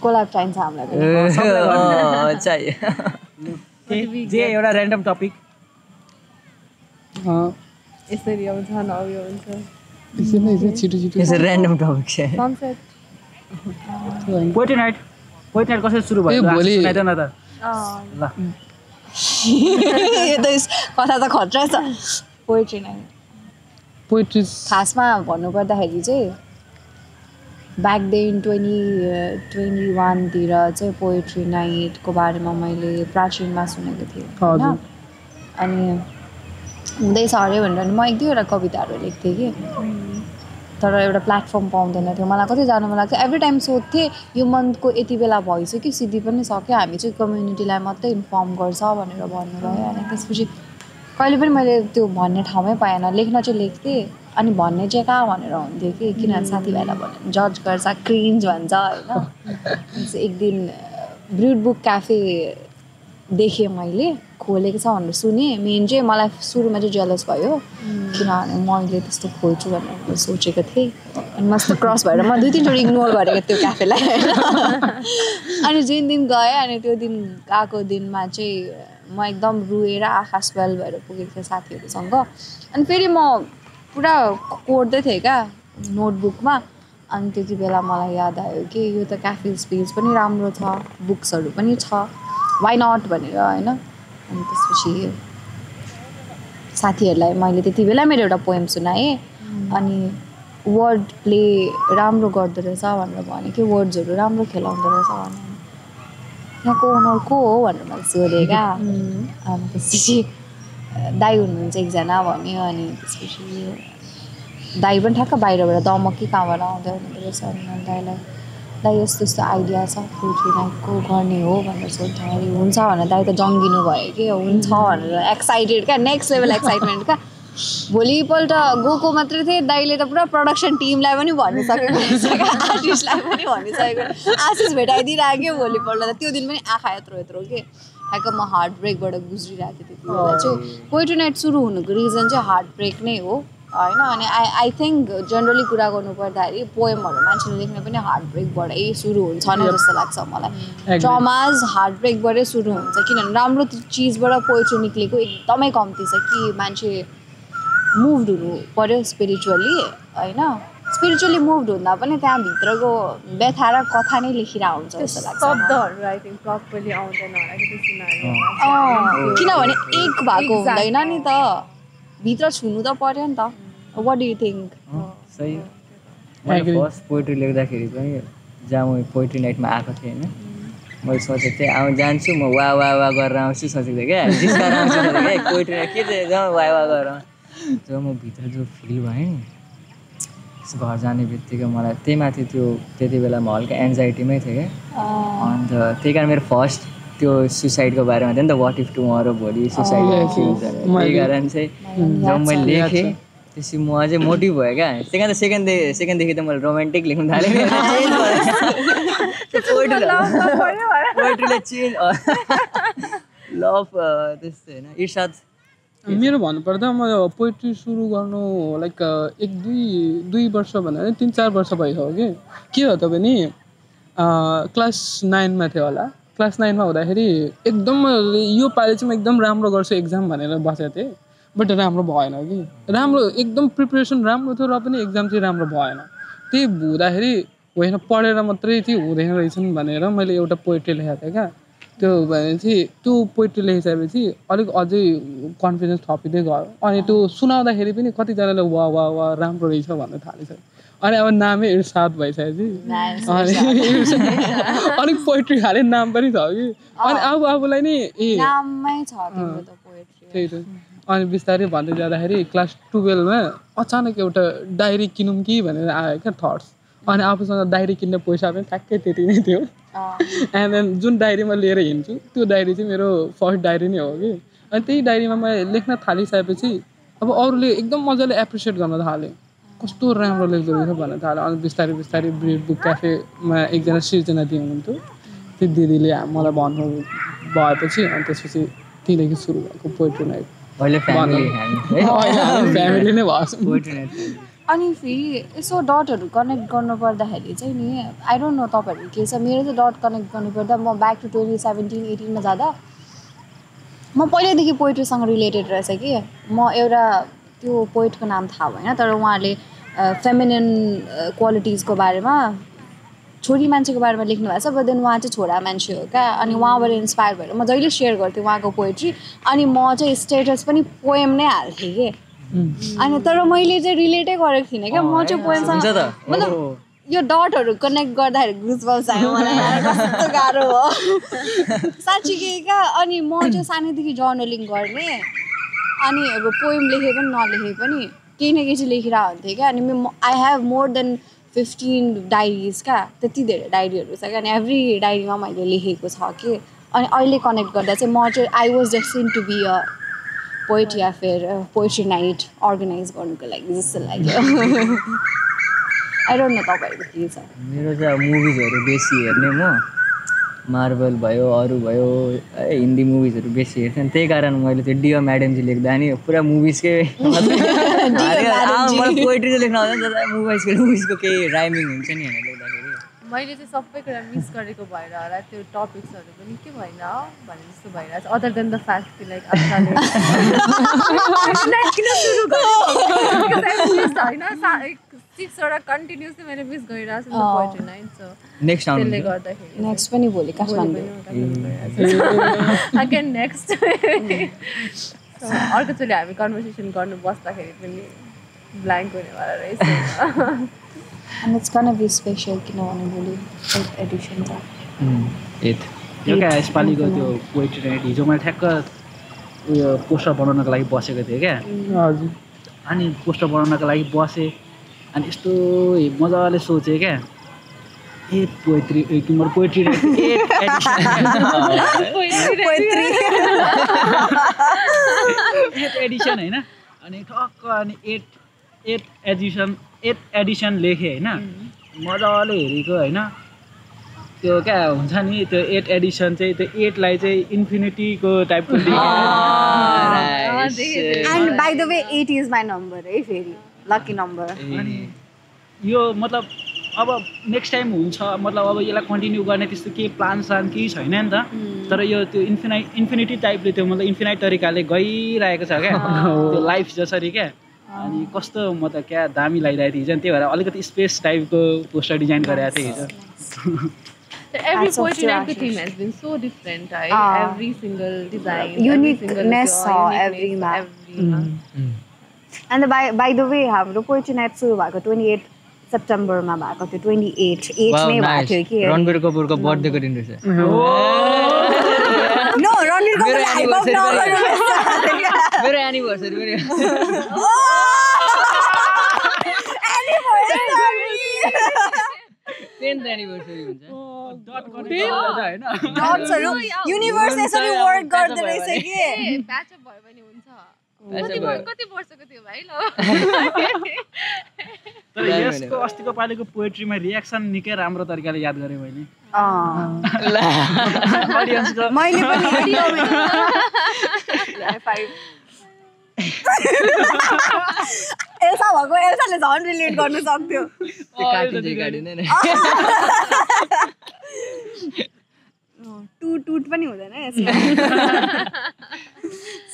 कोलाब चाहिन्छ हामीलाई जे एउटा ऱ्यान्डम टपिक यसरी आउँछ नआउयो हुन्छ यसरी ऱ्यान्डम टपिक छ सनसेट पोइट्री नाइट कसरी सुरु भयो सुनाइद न त ल यो त कथा त खतरा छ पोएट्री नाइट खासमा भन्नुपर्दाखेरि चाहिँ ब्याक देन 2021 तिर चाहिँ पोएट्री नाइटको बारेमा मैले प्राचीनमा सुनेको थिएँ होइन अनि हुँदैछ अरे भनेर म एक दुईवटा कविताहरू लेख्थेँ कि तर एउटा प्लेटफर्म पाउँदैन थियो मलाई कतै जानु मन लाग्थ्यो एभ्री टाइम सोध्थेँ यो मन्थको यति बेला भइसक्यो सिद्धि पनि सक्यो हामी चाहिँ कम्युनिटीलाई मात्रै इन्फर्म गर्छ भनेर भन्नुभयो अनि त्यसपछि कहिले पनि मैले त्यो भन्ने ठाउँमै पाएन लेख्न चाहिँ लेख्थेँ अनि भन्ने चाहिँ कहाँ भनेर हुन्थ्यो कि किनभने साथीभाइलाई भन्यो जज गर्छ क्रिन्ज भन्छ होइन एक दिन ब्रुड बुक क्याफे देखेँ मैले खोलेको छ भनेर सुनेँ मेन चाहिँ मलाई सुरुमा चाहिँ जेलस भयो किनभने मैले त्यस्तो खोल्छु भनेर सोचेको थिएँ अनि मस्त क्रस भएर म 2-3 इग्नोर गरेको त्यो क्याफेलाई होइन अनि जुन दिन गएँ अनि त्यो दिन गएको दिनमा चाहिँ म एकदम रुएर आँखा स्वेल भएर पुगेको थिएँ साथीहरूसँग अनि फेरि म पुरा कोर्दै थिएँ क्या नोटबुकमा अनि त्यति बेला मलाई याद आयो कि यो त क्याफे स्पेस पनि राम्रो छ बुक्सहरू पनि छ वाइ नट भनेर होइन अनि त्यसपछि साथीहरूलाई मैले त्यति बेला मेरो एउटा पोएम सुनाएँ अनि वर्ड प्ले राम्रो गर्दो रहेछ भनेर भने कि वर्ड्सहरू राम्रो खेलाउँदो रहेछ भने यहाँको ओनर को हो भनेर मैले सोधेँ क्या अनि त्यसपछि दाई हुनुहुन्छ एकजना भन्यो अनि त्यसपछि दाई पनि ठ्याक्क बाहिरबाट दमकी कहाँबाट आउँदै हुनुहुँदो रहेछ अनि दाईलाई दाई यस्तो यस्तो आइडिया छ पोएट्री नाइटको गर्ने हो भनेर सोध्दाखेरि हुन्छ भनेर दाई त जङ्गिनु भयो कि हुन्छ भनेर एक्साइटेड क्या नेक्स्ट लेभल एक्साइटमेन्ट क्या भोलिपल्ट गएको मात्रै थिएँ दाइले त पुरा प्रोडक्सन टिमलाई पनि भनिसकेको आर्टिस्टलाई पनि भनिसकेको आशिष भेटाइदिइरहेको भोलिपल्ट त त्यो दिन पनि आँखा यत्रो के ठ्याक्क म हार्ट ब्रेकबाट गुज्रिरहेको थिएँ त्यति बेला चाहिँ पोएट्री नाइट सुरु हुनुको रिजन चाहिँ हार्ट ब्रेक नै हो होइन अनि आई थिङ्क जेनरली कुरा गर्नु पर्दाखेरि पोएमहरू मान्छेले लेख्ने पनि हार्ट ब्रेकबाटै सुरु हुन्छ नै जस्तो लाग्छ मलाई ट्रमाज हार्ट ब्रेकबाटै सुरु हुन्छ किनभने राम्रो चिजबाट पोएट्री निक्लेको एकदमै कम्ती छ कि मान्छे मुभ्ड हुनु पर्यो स्पिरिचुअली होइन स्पिरिचुअली मुभ्ड हुँदा पनि त्यहाँ भित्रको व्यथा र कथा नै लेखिरहेको हुन्छ जस्तो लाग्छ शब्दहरू आई थिङ्क प्रपरली आउँदैन किनभने एक भएको हुँदैन नि त भित्र छुनु त पर्यो नि त व्हाट डु यु थिङ्क सही मैले फर्स्ट पोएट्री लेख्दाखेरि पनि जहाँ म पोएट्री नाइटमा आएको थिएँ होइन मैले सोचेको थिएँ जान्छु म वा गरेर आउँछु सोचेको थिएँ क्या जिस्काएर आउँछु सोचेको थिएँ पोएट्री नाइट के चाहिँ जब वा गरेर जब म भित्र जो फिल भएँ नि घर जाने बित्तिकै मलाई त्यही माथि त्यो त्यति बेला म हल्का एन्जाइटीमै थिएँ क्या अन्त त्यही कारण मेरो फर्स्ट त्यो सुसाइडको बारेमा थियो नि त वाट इफ टुमरो भोलि सुसाइड त्यही कारण चाहिँ जब मैले लेखेँ त्यसपछि म अझै मोटिभ भयो क्या त्यही कारण सेकेन्डदेखि त मैले रोमान्टिक लेख्नु थालेँ पोएट्रीले चेन्ज लभ त्यस्तै होइन इर्साद मेरो भन्नुपर्दा म पोएट्री सुरु गर्नु लाइक 1-2 वर्ष भन्दा 3-4 वर्ष भइसक्यो के हो त भने क्लास 9मा थियो होला क्लास 9मा हुँदाखेरि एकदम यो पालि चाहिँ म एकदम राम्रो गर्छु एक्जाम भनेर बसेको थिएँ बट राम्रो भएन कि राम्रो एकदम प्रिपरेसन राम्रो थियो र पनि एक्जाम चाहिँ राम्रो भएन त्यही हुँदाखेरि होइन पढेर मात्रै चाहिँ हुँदैन रहेछन् भनेर मैले एउटा पोएट्री लेखेको थिएँ क्या त्यो भनेपछि त्यो पोएट्री लेखिसकेपछि अलिक अझै कन्फिडेन्स थपिँदै गयो अनि त्यो सुनाउँदाखेरि पनि कतिजनाले वा राम्रो रहेछ भन्नु थालिसक्यो अनि अब नामै इर्साद भइसकेपछि अनि अलिक पोएट्री खाले नाम पनि छ कि अनि आफूलाई नि त्यही त अनि बिस्तारै भन्दै जाँदाखेरि क्लास 12मा अचानक एउटा डायरी किनौँ कि भनेर आयो क्या थट्स अनि आफूसँग डायरी किन्ने पैसा पनि ठ्याक्कै त्यति नै थियो एन्ड देन जुन डायरीमा लिएर हिँड्छु त्यो डायरी चाहिँ मेरो फर्स्ट डायरी नै हो कि अनि त्यही डायरीमा मैले लेख्न थालिसकेपछि अब अरूले एकदम मजाले एप्रिसिएट गर्न थाल्यो कस्तो राम्रो लेख्दो रहेछ भन्न थाल्यो अनि बिस्तारै ब्रुड बुक क्याफेमा एकजना सिर्जना दिदी हुनुहुन्थ्यो त्यो दिदीले मलाई भन्नु भएपछि अनि त्यसपछि त्यहीँदेखि सुरु भएको पोएट्री नाइट अहिले फ्यामिली फ्यामिली नै भएको अनि फेरि यसो डटहरू कनेक्ट गर्नुपर्दाखेरि चाहिँ नि आई डोन्ट नो तपाईँहरू के छ मेरो चाहिँ डट कनेक्ट गर्नुपर्दा म ब्याक टु 2017-18 जाँदा म पहिल्यैदेखि पोइट्रीसँग रिलेटेड रहेछ कि म एउटा त्यो पोइटको नाम थाहा भएन तर उहाँले फेमिनिन क्वालिटिजको बारेमा छोरी मान्छेको बारेमा लेख्नु भएको छ बट देन उहाँ चाहिँ छोरा मान्छे हो क्या अनि उहाँबाट इन्सपायर भएर म जहिले सेयर गर्थेँ उहाँको पोइट्री अनि म चाहिँ स्टेटस पनि पोएम नै हाल्थेँ कि अनि तर मैले चाहिँ रिलेटै गरेको थिइनँ क्या म चाहिँ पोएमसँग मतलब यो डटहरू कनेक्ट गर्दाखेरि गुजबम्स आयो मलाई कस्तो गाह्रो हो साँच्चै क्या अनि म चाहिँ सानैदेखि जर्नलिङ गर्ने अनि अब पोएम लेखे पनि नलेखे पनि केही न केही चाहिँ लेखिरहेको हुन्थेँ क्या अनि I have more than 15 diaries क्या त्यति धेरै डायरीहरू छ क्या अनि एभ्री डायरीमा मैले लेखेको छ कि अनि अहिले कनेक्ट गर्दा चाहिँ म चाहिँ I was destined to be a poet या फिर पोइट्री नाइट अर्गनाइज गर्नुको लागि जस्तो लाग्यो आई डोन्ट नो तपाईँहरूको के छ मेरो चाहिँ मुभिजहरू बेसी हेर्ने म मार्बल भयो अरू भयो हिन्दी मुभिजहरू बेसी हेर्थेँ त्यही कारण मैले त्यो डियर म्याडमजी लेख्दा नि पुरा मुभिजकै मलाई पोइट्री चाहिँ लेख्न आउँदैन मुभिजको केही राइमिङ हुन्छ नि होइन लेख्दाखेरि मैले चाहिँ सबै कुरा मिस गरेको भएर होला त्यो टपिक्सहरू पनि के भएन भने जस्तो भइरहेको छ अदर देन द फ्याक्ट कि लाइक होइन 6वटा कन्टिन्युसली मैले मिस गरिरहेको छु पोइट्री नाइट सो नेक्स्ट त्यसले गर्दाखेरि नेक्स्ट पनि भोलि काठमाडौँ अगेन नेक्स्ट अर्कोचोटि हामी कन्भर्सेसन गर्नु बस्दाखेरि पनि ब्ल्याङ्क हुनेवाला रहेछ And it's gonna be special किनभने भोलि 8th एडिसन छ 8th यो क्या यसपालिको त्यो पोइट्री नाइट हिजो मैले ठ्याक्क उयो पोस्टर बनाउनको लागि बसेको थिएँ क्या हजुर अनि पोस्टर बनाउनको लागि बसेँ अनि यस्तो मजाले सोचेँ क्या पोइट्री नाइट 8th एडिसन होइन अनि ठक्क अनि 8th एडिसन लेखेँ होइन मजाले हेरेको होइन त्यो क्या हुन्छ नि त्यो 8th एडिसन चाहिँ त्यो 8लाई चाहिँ इन्फिनिटीको टाइपको And by the way 8 is my number है फेरि लकी नम्बर अनि यो मतलब अब नेक्स्ट टाइम हुन्छ मतलब अब यसलाई कन्टिन्यू गर्ने त्यस्तो केही प्लान केही छैन नि त तर यो त्यो इन्फिनिटी टाइपले त्यो मतलब इन्फिनाइट तरिकाले गइरहेको छ क्या त्यो लाइफ जसरी क्या अनि कस्तो म त क्या दामी लागिरहेको थियो हिजो त्यही भएर अलिकति स्पेस टाइपको पोस्टर डिजाइन गरेको थिएँ हिजो Every poetry night theme has been so different, right? Every single design, uniqueness everyमा And by the way हाम्रो पोइट्री नाइट सुरु भएको 28 सेप्टेम्बरमा भएको थियो 28 नै भएको थियो कि रणबीर कपुरको बर्थडेको दिन रहेछ नो रणबीर कपुर हाइप मेरो एनिभर्सरी पनि टेन्थ एनिभर्सरी हुन्छ डट्सहरु युनिभर्स यसरी वर्क गर्दै रहेछ कि प्याच अप भयो भने हुन्छ कति वर्षको थियो भाइ ल तर यसको अस्तिको पालिको पोएट्रीमा रियाक्सन निकै राम्रो तरिकाले याद गरेँ मैले अडियन्सको मैले पनि एल्सा भएको एल्साले झन् रिलेट गर्न सक्थ्यो टुट पनि हुँदैन यसमा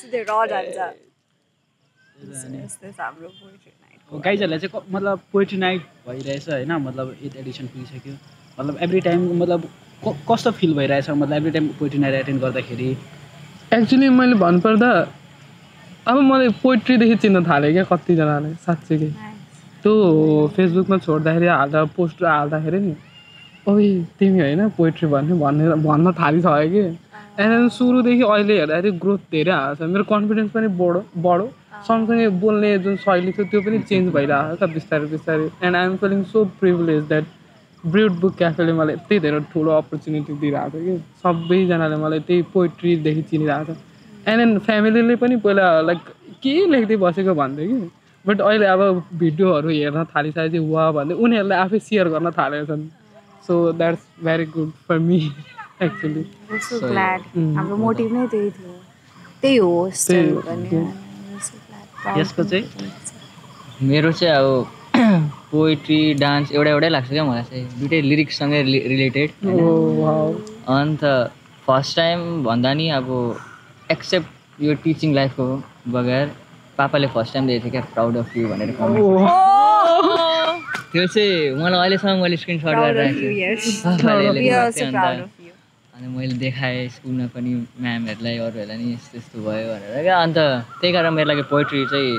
सिधै रड हाल्छ हाम्रो पोइट्री नाइट गाइजहरूलाई चाहिँ मतलब पोइट्री नाइट भइरहेछ होइन मतलब 8th एडिसन पुगिसक्यो मतलब एभ्री टाइम मतलब कस्तो फिल भइरहेछ मतलब every time poetry night attend गर्दाखेरि एक्चुअली मैले भन्नुपर्दा अब मैले पोइट्रीदेखि चिन्न थालेँ क्या कतिजनाले साँच्चीकै त्यो फेसबुकमा छोड्दाखेरि हाल्दा पोस्ट हाल्दाखेरि नि ओइ तिमी होइन पोइट्री भन्न थालिसक्यो कि एन्ड सुरुदेखि अहिले हेर्दाखेरि ग्रोथ धेरै आएको छ मेरो कन्फिडेन्स पनि बढो सँगसँगै बोल्ने जुन शैली थियो त्यो पनि चेन्ज भइरहेको छ बिस्तारै बिस्तारै and I am feeling so privileged that Breed Book क्याफेले मलाई यति धेरै ठुलो अपर्च्युनिटी दिइरहेको थियो कि सबैजनाले मलाई त्यही पोइट्रीदेखि चिनिरहेको छ एन्ड देन फ्यामिलीले पनि पहिला लाइक के लेख्दै बसेको भन्थ्यो कि बट अहिले अब भिडियोहरू हेर्न थालिसकेपछि वा भन्दै उनीहरूले आफै सेयर गर्न थालेका छन् so that's very good for me actually so glad हाम्रो मोटिभ नै त्यही थियो त्यही हो यसको चाहिँ मेरो चाहिँ अब पोइट्री डान्स एउटै लाग्छ क्या मलाई चाहिँ दुइटै लिरिक्ससँगै रिलेटेड अन्त फर्स्ट टाइम भन्दा नि अब एक्सेप्ट यो टिचिङ लाइफको बगैर पापाले फर्स्ट टाइम दिएको थियो क्या प्राउड अफ यु भनेर कमेन्ट त्यो चाहिँ मलाई अहिलेसम्म मैले स्क्रिनसट गरेर अनि मैले देखाएँ स्कुलमा पनि म्यामहरूलाई अरूहरूलाई नि यस्तो यस्तो भयो भनेर क्या अन्त त्यही कारण मेरो लागि पोइट्री चाहिँ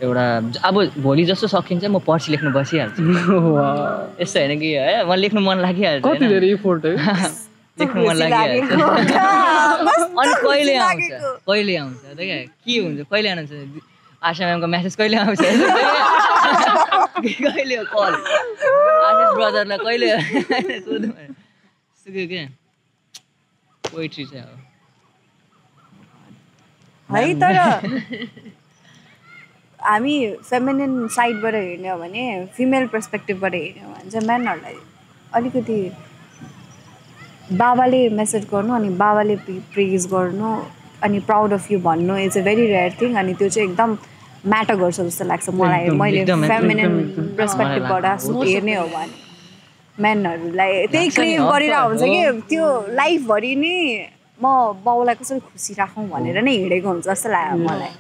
एउटा अब भोलि जस्तो सकिन्छ म पर्सि लेख्नु बसिहाल्छु यस्तो होइन कि है मलाई लेख्नु मन लागिहाल्छ लेख्नु मन लागिहाल्छ अनि कहिले आउँछ कहिले आउँछ त क्या के हुन्छ कहिले आउँछ आशा म्यामको म्यासेज कहिले आउँछ कहिले हो कल आशिष ब्रदरलाई कहिले सोध्नु यस्तो क्या पोइट्री चाहिँ है तर हामी फेमिनिन साइडबाट हेर्ने हो भने फिमेल पर्सपेक्टिभबाट हेर्ने हो भने चाहिँ म्यानहरूलाई अलिकति बाबाले मेसेज गर्नु अनि बाबाले प्रेज गर्नु अनि प्राउड अफ यु भन्नु is a very rare thing अनि त्यो चाहिँ एकदम म्याटर गर्छ जस्तो लाग्छ मलाई मैले फेमिनिन पर्सपेक्टिभबाट हेर्ने हो भने म्यानहरूलाई त्यही क्रेभ गरिरहेको हुन्छ कि त्यो लाइफभरि नै म बाउलाई कसरी खुसी राखौँ भनेर नै हिँडेको हुन्छ जस्तो लाग्यो मलाई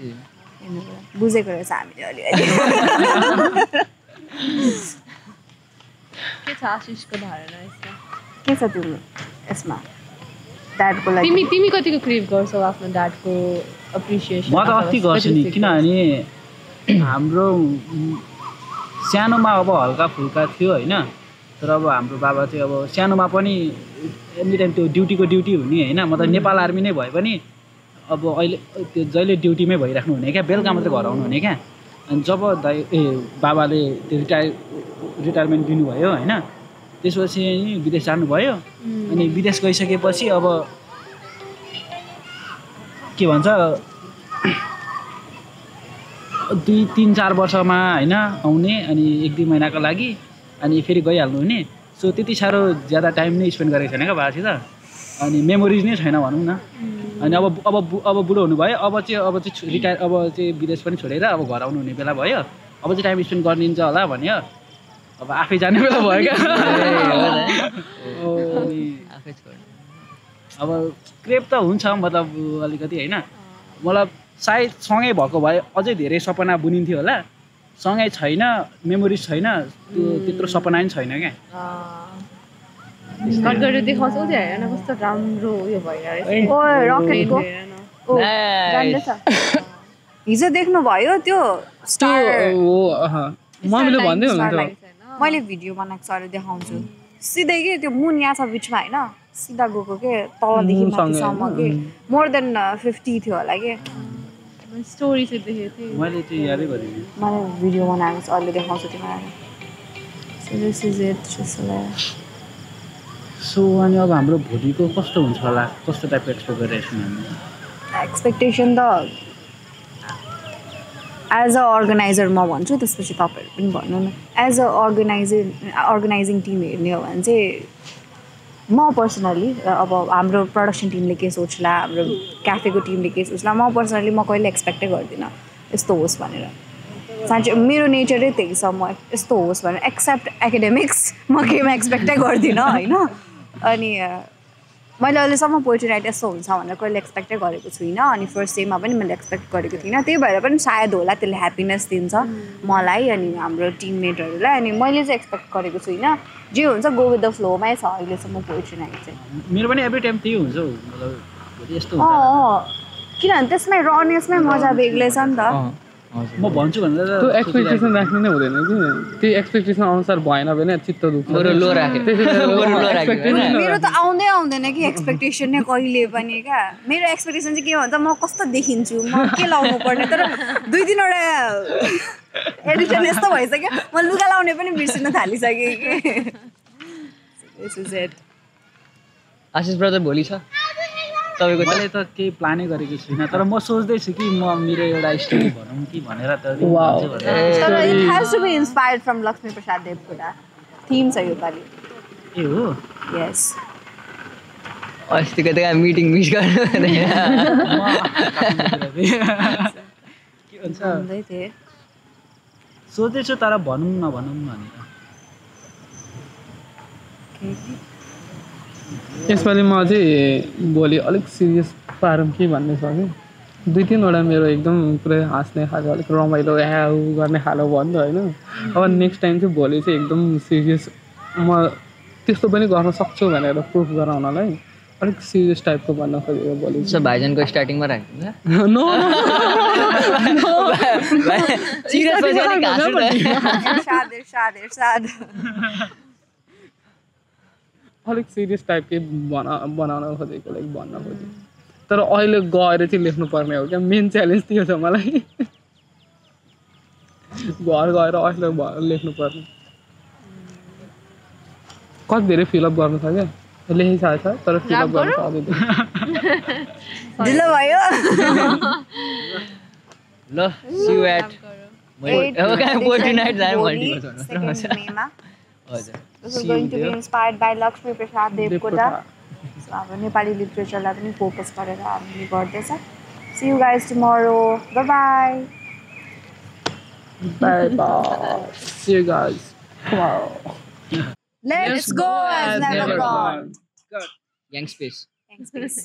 बुझेको रहेछ हामीले अलिअलि के छ आशिषको धारणा यसमा के छ तिम्रो यसमा ड्याडको लागि तिमी कतिको क्रेभ गर्छौ आफ्नो ड्याडको एप्रिसिएसन म त अति गर्छु नि किनभने हाम्रो सानोमा अब हल्का फुल्का थियो होइन तर अब हाम्रो बाबा चाहिँ अब सानोमा पनि एनी टाइम त्यो ड्युटीको ड्युटी हुने होइन म त नेपाल आर्मी नै भए पनि अब अहिले त्यो जहिले ड्युटीमै भइराख्नु हुने क्या बेलुका मात्रै घर आउनु हुने क्या अनि जब बाबाले त्यो रिटायरमेन्ट दिनुभयो होइन त्यसपछि विदेश जानुभयो अनि विदेश गइसकेपछि अब के भन्छ 2-3-4 वर्षमा होइन आउने अनि 1-2 महिनाको लागि अनि फेरि गइहाल्नु हुने सो त्यति साह्रो ज्यादा टाइम नै स्पेन्ड गरेको छैन क्या बाबासित अनि मेमोरिज नै छैन भनौँ न अनि अब बुढो हुनुभयो अब चाहिँ रिटायर अब चाहिँ विदेश पनि छोडेर अब घर आउनु हुने बेला भयो अब चाहिँ टाइम स्पेन्ड गरिदिन्छ होला भन्यो अब आफै जाने बेला भयो क्या अब क्रेभ त हुन्छ मतलब अलिकति होइन मतलब सायद सँगै भएको भए अझै धेरै सपना बुनिन्थ्यो होला सँगै छैन मेमोरिज छैन त्यो त्यत्रो सपना पनि छैन क्या गरेर देखाउँछ उ हेर न कस्तो राम्रो उयो भइरहेछ हिजो देख्नु भयो त्यो स्टार मम्मीले भन्दै हुनुहुन्छ मैले भिडियो बनाएको छ अरे देखाउँछु सिधै के त्यो मुन यहाँ छ बिचमा होइन सिधा गएको के तलदेखि माथिसम्म के मोर देन 50 थियो होला के स्टोरी चाहिँ देखेको थिएँ मैले चाहिँ यादै गरेँ मैले भिडियो बनाएको छु अहिले देखाउँछु तिमीलाई सो अनि अब हाम्रो भोलिको कस्तो हुन्छ होला कस्तो टाइपको एक्सपेक्ट गरिरहेको छौँ हामी एक्सपेक्टेसन त एज अ अर्गनाइजर म भन्छु त्यसपछि तपाईँहरू पनि भन्नु न एज अ अर्गनाइजिङ टिम हेर्ने हो भने चाहिँ म पर्सनली अब हाम्रो प्रोडक्सन टिमले के सोच्ला हाम्रो क्याफेको टिमले के सोच्ला म पर्सनली म कहिले एक्सपेक्टै गर्दिनँ यस्तो होस् भनेर साँच्चै मेरो नेचरै त्यही छ म यस्तो होस् भनेर एक्सेप्ट एकाडेमिक्स म केमा एक्सपेक्टै गर्दिनँ होइन अनि मैले अहिलेसम्म पोइट्री राइट यस्तो हुन्छ भनेर कहिले एक्सपेक्टै गरेको छुइनँ अनि फर्स्ट डेमा पनि मैले एक्सपेक्ट गरेको थिइनँ त्यही भएर पनि सायद होला त्यसले ह्याप्पिनेस दिन्छ मलाई अनि हाम्रो टिममेटहरूलाई अनि मैले चाहिँ एक्सपेक्ट गरेको छुइनँ जे हुन्छ गो विथ द फ्लोमै छ अहिलेसम्म पोइट्री नाइट चाहिँ मेरो पनि एभ्री टाइम त्यही हुन्छ मतलब यस्तो किनभने त्यसमै रनेसमै मजा बेग्लै छ नि त म भन्छु भनेर त्यो एक्सपेक्टेसन राख्नु नै हुँदैन कि त्यो एक्सपेक्टेसन अनुसार भएन भने चित्त दुख्छ लो राख्यो मेरो त आउँदैन कि एक्सपेक्टेसन नै कहिले पनि क्या मेरो एक्सपेक्टेसन चाहिँ के भन्छ म कस्तो देखिन्छु म के लाउनु पर्ने तर 2-3वटा एडिसन यस्तो भइसक्यो म लुगा लाउने पनि बिर्सिन थालिसकेँ कि आशिष ब्रदर भोलि छ तपाईँको मैले त केही प्लानै गरेको छुइनँ तर म सोच्दैछु कि म मेरो एउटा स्टोरी भनौँ कि भनेर त तर it has to be inspired from Laxmi Prasad Devkota theme छ योपालि ए हो यस अस्तिको त मिटिङ मिस गर्नु के भन्छ सोच्दैछु तर भनौँ नभनौँ भनेर। यसपालि म चाहिँ भोलि अलिक सिरियस पारौँ कि भन्ने छ कि 2-3वटा मेरो एकदम पुरै हाँस्ने खाले अलिक रमाइलो गर्ने खालो भयो नि त होइन। अब नेक्स्ट टाइम चाहिँ भोलि चाहिँ एकदम सिरियस म त्यस्तो पनि गर्न सक्छु भनेर प्रुफ गराउनलाई अलिक सिरियस टाइपको भन्न खोजेको भोलि। सो भाइजनको स्टार्टिङमा राख्नु नो अलिक सिरियस टाइपकै बनाउन खोजेको लाइक भन्न खोजेको। तर अहिले गएर चाहिँ लेख्नुपर्ने हो क्या, मेन च्यालेन्ज त्यो छ मलाई। घर गएर अहिले लेख्नुपर्ने कति धेरै फिलअप गर्नु छ क्या, लेखिसकेको छ तर फिलअप गर्नु छ अझै ढिलो भयो। ल see you at poetry night जाए मल्टिपल May-मा। हजुर This is going to be inspired by Lakshmi Prasad Devkota. So अब नेपाली लिटरेचरलाई पनि फोकस गरेर हामीले गर्दैछ। See you guys tomorrow. Bye bye. Bye bye. See you guys tomorrow. Let's go as never gone. Young space. Thanks, peace.